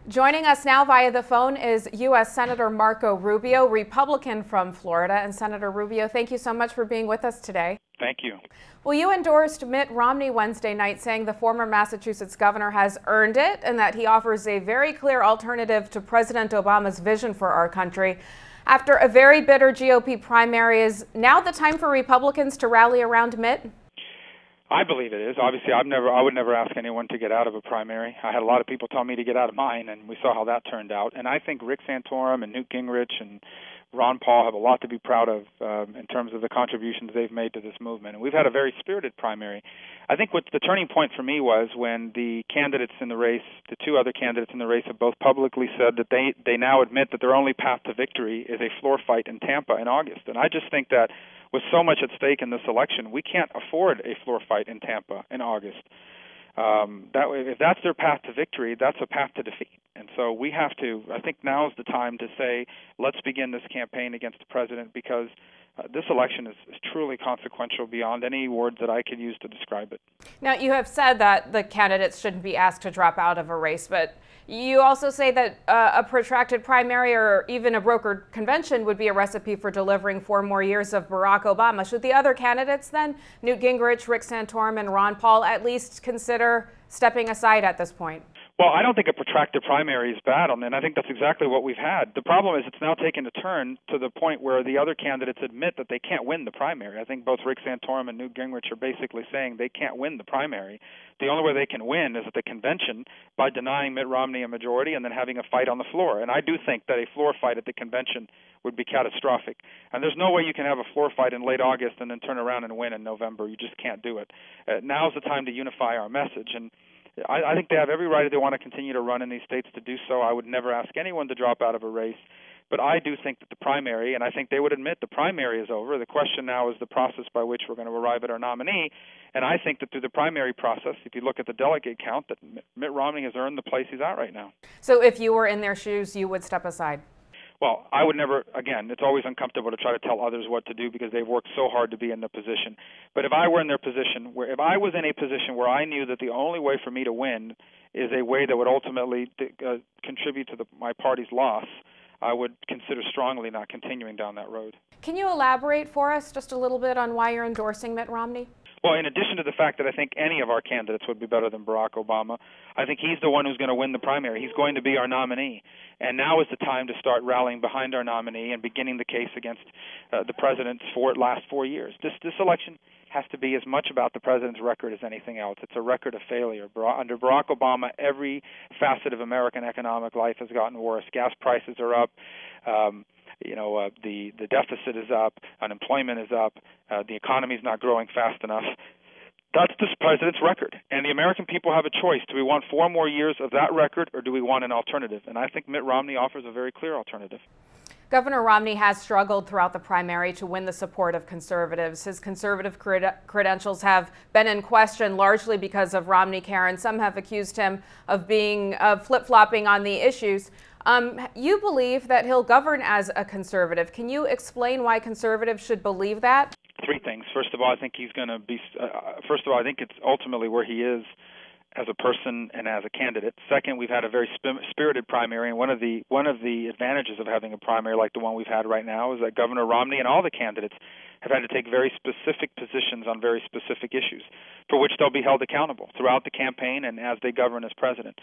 Joining us now via the phone is U.S. Senator Marco Rubio, Republican from Florida. And Senator Rubio, thank you so much for being with us today. Thank you. Well, you endorsed Mitt Romney Wednesday night, saying the former Massachusetts governor has earned it and that he offers a very clear alternative to President Obama's vision for our country. After a very bitter GOP primary, is now the time for Republicans to rally around Mitt? I believe it is. Obviously, I would never ask anyone to get out of a primary. I had a lot of people tell me to get out of mine, and we saw how that turned out. And I think Rick Santorum and Newt Gingrich and Ron Paul have a lot to be proud of in terms of the contributions they've made to this movement. And we've had a very spirited primary. I think what the turning point for me was when the candidates in the race, the two other candidates in the race, have both publicly said that they now admit that their only path to victory is a floor fight in Tampa in August. And I just think that with so much at stake in this election, we can't afford a floor fight in Tampa in August. If that's their path to victory, that's a path to defeat. And so we have to, I think now is the time to say, let's begin this campaign against the president, because this election is truly consequential beyond any words that I could use to describe it. Now, you have said that the candidates shouldn't be asked to drop out of a race, but you also say that a protracted primary or even a brokered convention would be a recipe for delivering 4 more years of Barack Obama. Should the other candidates then, Newt Gingrich, Rick Santorum, and Ron Paul, at least consider stepping aside at this point? Well, I don't think a protracted primary is bad, and I think that's exactly what we've had. The problem is it's now taken a turn to the point where the other candidates admit that they can't win the primary. I think both Rick Santorum and Newt Gingrich are basically saying they can't win the primary. The only way they can win is at the convention by denying Mitt Romney a majority and then having a fight on the floor. And I do think that a floor fight at the convention would be catastrophic. And there's no way you can have a floor fight in late August and then turn around and win in November. You just can't do it. Now's the time to unify our message. And I think they have every right if they want to continue to run in these states to do so. I would never ask anyone to drop out of a race. But I do think that the primary, and I think they would admit the primary is over. The question now is the process by which we're going to arrive at our nominee. And I think that through the primary process, if you look at the delegate count, that Mitt Romney has earned the place he's at right now. So if you were in their shoes, you would step aside? Well, I would never, again, it's always uncomfortable to try to tell others what to do because they've worked so hard to be in the position. But if I were in their position, if I was in a position where I knew that the only way for me to win is a way that would ultimately contribute to my party's loss, I would consider strongly not continuing down that road. Can you elaborate for us just a little bit on why you're endorsing Mitt Romney? Well, in addition to the fact that I think any of our candidates would be better than Barack Obama, I think he's the one who's going to win the primary. He's going to be our nominee. And now is the time to start rallying behind our nominee and beginning the case against the president's last 4 years. This election has to be as much about the president's record as anything else. It's a record of failure. Under Barack Obama, every facet of American economic life has gotten worse. Gas prices are up. The deficit is up, unemployment is up, the economy is not growing fast enough. That's this president's record. And the American people have a choice. Do we want 4 more years of that record, or do we want an alternative? And I think Mitt Romney offers a very clear alternative. Governor Romney has struggled throughout the primary to win the support of conservatives. His conservative credentials have been in question largely because of Romneycare, and some have accused him of being flip-flopping on the issues. You believe that he'll govern as a conservative. Can you explain why conservatives should believe that? 3 things. First of all, I think he's going to be. First of all, I think it's ultimately where he is as a person and as a candidate. Second, we've had a very spirited primary, and one of the advantages of having a primary like the one we've had right now is that Governor Romney and all the candidates have had to take very specific positions on very specific issues for which they'll be held accountable throughout the campaign and as they govern as president.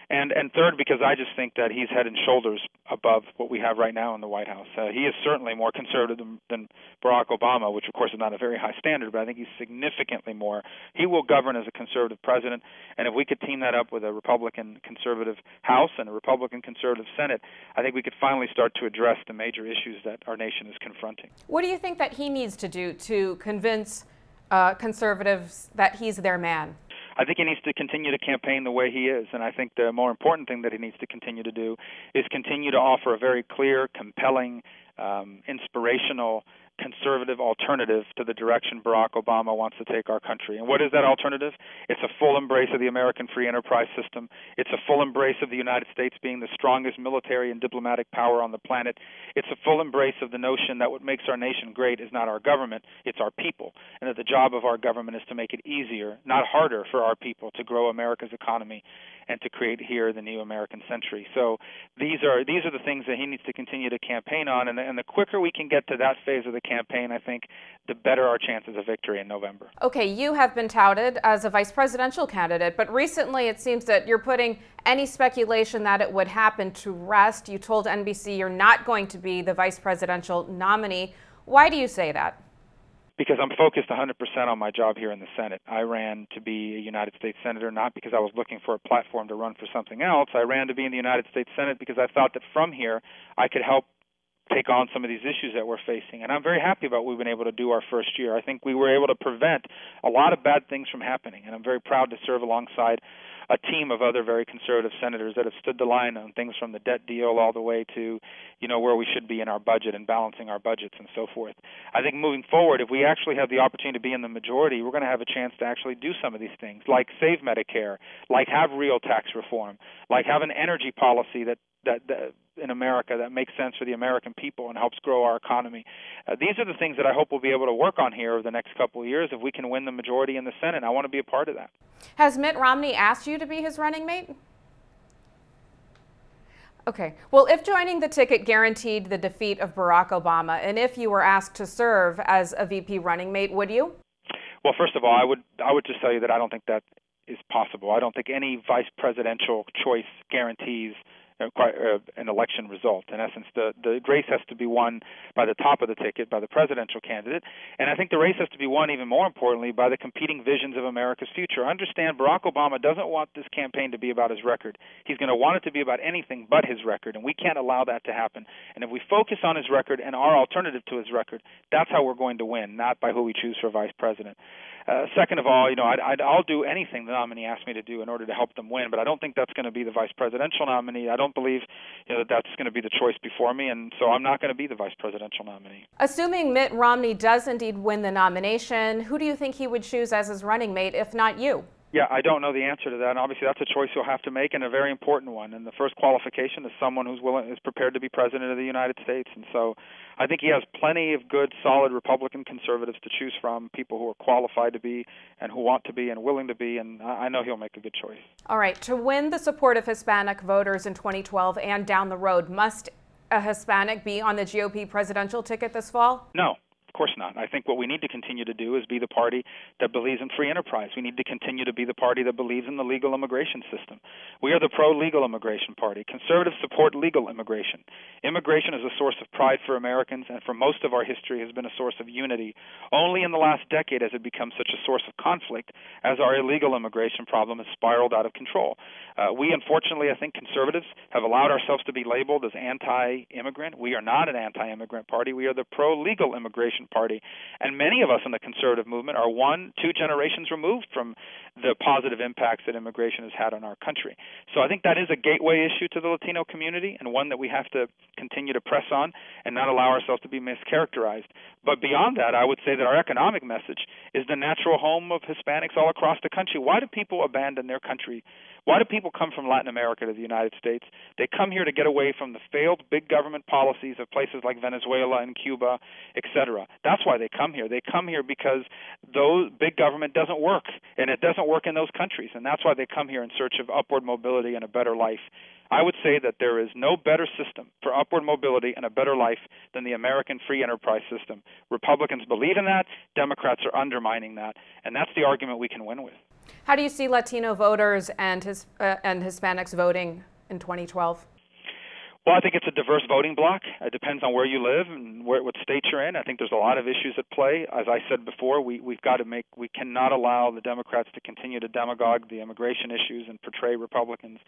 And third, because I just think that he's head and shoulders above what we have right now in the White House. He is certainly more conservative than Barack Obama, which of course is not a very high standard, but I think he's significantly more. He will govern as a conservative president, and if we could team that up with a Republican conservative House and a Republican conservative Senate, I think we could finally start to address the major issues that our nation is confronting. What do you think that he needs to do to convince conservatives that he's their man? I think he needs to continue to campaign the way he is, and I think the more important thing that he needs to continue to do is continue to offer a very clear, compelling, inspirational conservative alternative to the direction Barack Obama wants to take our country. And what is that alternative? It's a full embrace of the American free enterprise system. It's a full embrace of the United States being the strongest military and diplomatic power on the planet. It's a full embrace of the notion that what makes our nation great is not our government, it's our people, and that the job of our government is to make it easier, not harder, for our people to grow America's economy and to create here the new American century. So these are the things that he needs to continue to campaign on, and the quicker we can get to that phase of the campaign, I think, the better our chances of victory in November. Okay, you have been touted as a vice presidential candidate, but recently it seems that you're putting any speculation that it would happen to rest. You told NBC you're not going to be the vice presidential nominee. Why do you say that? Because I'm focused 100% on my job here in the Senate. I ran to be a United States Senator not because I was looking for a platform to run for something else. I ran to be in the United States Senate because I thought that from here I could help take on some of these issues that we're facing. And I'm very happy about what we've been able to do our first year. I think we were able to prevent a lot of bad things from happening, and I'm very proud to serve alongside a team of other very conservative senators that have stood the line on things from the debt deal all the way to, where we should be in our budget and balancing our budgets and so forth. I think moving forward, if we actually have the opportunity to be in the majority, we're going to have a chance to actually do some of these things, like save Medicare, like have real tax reform, like have an energy policy that in America that makes sense for the American people and helps grow our economy. These are the things that I hope we'll be able to work on here over the next couple of years if we can win the majority in the Senate. I want to be a part of that. Has Mitt Romney asked you to be his running mate? Okay. Well, if joining the ticket guaranteed the defeat of Barack Obama, and if you were asked to serve as a VP running mate, would you? Well, first of all, I would just tell you that I don't think that is possible. I don't think any vice presidential choice guarantees an election result. In essence, the race has to be won by the top of the ticket, by the presidential candidate, and I think the race has to be won, even more importantly, by the competing visions of America's future. Understand, Barack Obama doesn't want this campaign to be about his record. He's going to want it to be about anything but his record, and we can't allow that to happen. And if we focus on his record and our alternative to his record, that's how we're going to win, not by who we choose for vice president. Second of all, I'll do anything the nominee asks me to do in order to help them win, but I don't think that's going to be the vice presidential nominee. I don't believe that that's going to be the choice before me, and so I'm not going to be the vice presidential nominee. Assuming Mitt Romney does indeed win the nomination, who do you think he would choose as his running mate, if not you? Yeah, I don't know the answer to that. And obviously, that's a choice you'll have to make, and a very important one. And the first qualification is someone who's prepared to be president of the United States. And so, I think he has plenty of good, solid Republican conservatives to choose from, people who are qualified to be, and who want to be, and willing to be. And I know he'll make a good choice. All right. To win the support of Hispanic voters in 2012 and down the road, must a Hispanic be on the GOP presidential ticket this fall? No. Of course not. I think what we need to continue to do is be the party that believes in free enterprise. We need to continue to be the party that believes in the legal immigration system. We are the pro-legal immigration party. Conservatives support legal immigration. Immigration is a source of pride for Americans, and for most of our history has been a source of unity. Only in the last decade has it become such a source of conflict as our illegal immigration problem has spiraled out of control. We, unfortunately, I think conservatives have allowed ourselves to be labeled as anti-immigrant. We are not an anti-immigrant party. We are the pro-legal immigration party. And many of us in the conservative movement are 1-2 generations removed from the positive impacts that immigration has had on our country. So I think that is a gateway issue to the Latino community, and one that we have to continue to press on and not allow ourselves to be mischaracterized. But beyond that, I would say that our economic message is the natural home of Hispanics all across the country. Why do people abandon their country? Why do people come from Latin America to the United States? They come here to get away from the failed big government policies of places like Venezuela and Cuba, etc. That's why they come here. They come here because those big government doesn't work, and it doesn't work in those countries, and that's why they come here in search of upward mobility and a better life. I would say that there is no better system for upward mobility and a better life than the American free enterprise system. Republicans believe in that. Democrats are undermining that, and that's the argument we can win with. How do you see Latino voters and Hispanics voting in 2012? Well, I think it's a diverse voting bloc. It depends on where you live and what state you're in. I think there's a lot of issues at play. As I said before, we cannot allow the Democrats to continue to demagogue the immigration issues and portray Republicans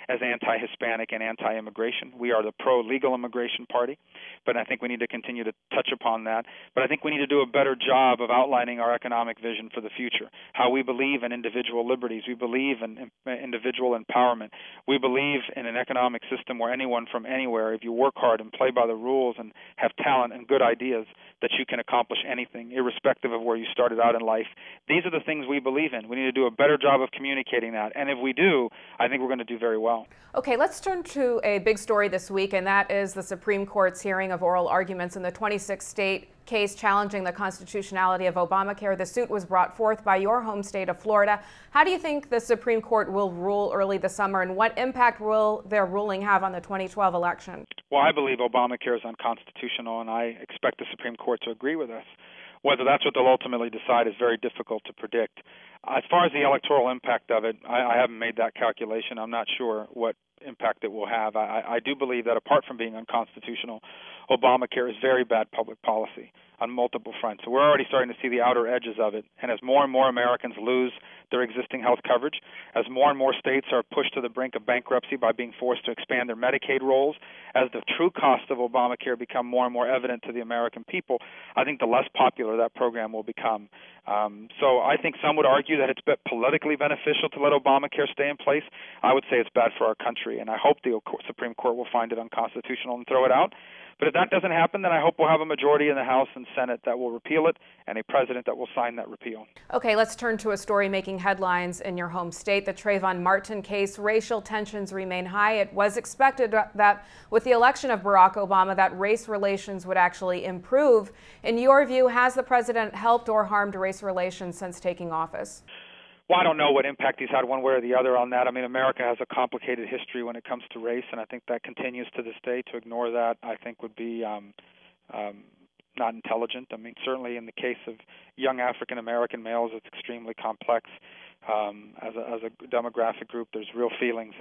as anti-Hispanic and anti-immigration. We are the pro-legal immigration party, but I think we need to continue to touch upon that. But I think we need to do a better job of outlining our economic vision for the future, how we believe in individual liberties. We believe in individual empowerment. We believe in an economic system where anyone from anywhere, if you work hard and play by the rules and have talent and good ideas, that you can accomplish anything, irrespective of where you started out in life. These are the things we believe in. We need to do a better job of communicating that. And if we do, I think we're going to do very well. Okay, let's turn to a big story this week, and that is the Supreme Court's hearing of oral arguments in the 26-state case challenging the constitutionality of Obamacare. The suit was brought forth by your home state of Florida. How do you think the Supreme Court will rule early this summer, and what impact will their ruling have on the 2012 election? Well, I believe Obamacare is unconstitutional, and I expect the Supreme Court to agree with us. Whether that's what they'll ultimately decide is very difficult to predict. As far as the electoral impact of it, I haven't made that calculation. I'm not sure what impact it will have. I do believe that apart from being unconstitutional, Obamacare is very bad public policy on multiple fronts. So we're already starting to see the outer edges of it. And as more and more Americans lose their existing health coverage, as more and more states are pushed to the brink of bankruptcy by being forced to expand their Medicaid rolls, as the true cost of Obamacare become more and more evident to the American people, I think the less popular that program will become. So I think some would argue that it's politically beneficial to let Obamacare stay in place. I would say it's bad for our country, and I hope the Supreme Court will find it unconstitutional and throw it out. But if that doesn't happen, then I hope we'll have a majority in the House and Senate that will repeal it and a president that will sign that repeal. Okay, let's turn to a story making headlines in your home state, the Trayvon Martin case. Racial tensions remain high. It was expected that with the election of Barack Obama, that race relations would actually improve. In your view, has the president helped or harmed race relations since taking office? Well, I don't know what impact he's had one way or the other on that. I mean, America has a complicated history when it comes to race, and I think that continues to this day. To ignore that, I think, would be not intelligent. I mean, certainly in the case of young African-American males, it's extremely complex. As a demographic group, there's real feelings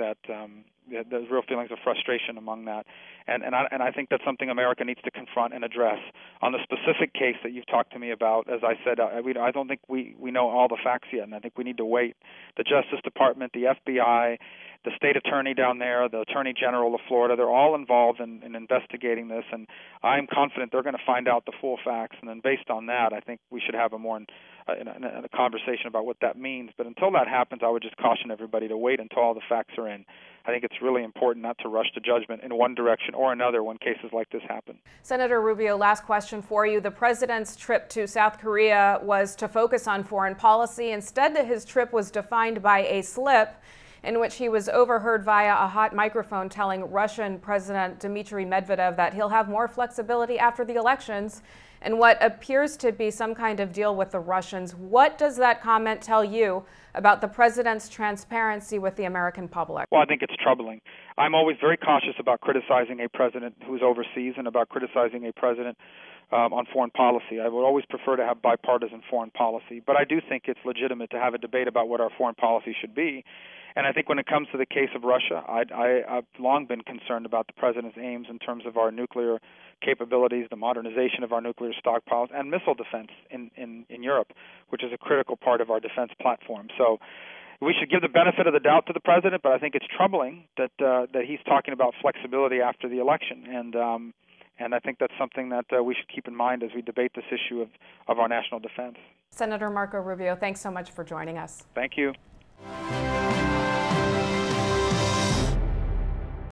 there's real feelings of frustration among that, and I think that's something America needs to confront and address. On the specific case that you've talked to me about, as I said, I don't think we know all the facts yet, and I think we need to wait. The Justice Department, the FBI, the state attorney down there, the Attorney General of Florida, they're all involved in investigating this, and I'm confident they're going to find out the full facts, and then based on that, I think we should have a more a conversation about what that means. But until that happens, I would just caution everybody to wait until all the facts are in. I think it's really important not to rush to judgment in one direction or another when cases like this happen. Senator Rubio, last question for you. The president's trip to South Korea was to focus on foreign policy. Instead, his trip was defined by a slip in which he was overheard via a hot microphone telling Russian President Dmitry Medvedev that he'll have more flexibility after the elections and what appears to be some kind of deal with the Russians. What does that comment tell you about the president's transparency with the American public? Well, I think it's troubling. I'm always very cautious about criticizing a president who's overseas and about criticizing a president on foreign policy. I would always prefer to have bipartisan foreign policy, but I do think it's legitimate to have a debate about what our foreign policy should be. And I think when it comes to the case of Russia, I've long been concerned about the president's aims in terms of our nuclear capabilities, the modernization of our nuclear stockpiles, and missile defense in Europe, which is a critical part of our defense platform. So we should give the benefit of the doubt to the president, but I think it's troubling that he's talking about flexibility after the election. And I think that's something that we should keep in mind as we debate this issue of our national defense. Senator Marco Rubio, thanks so much for joining us. Thank you.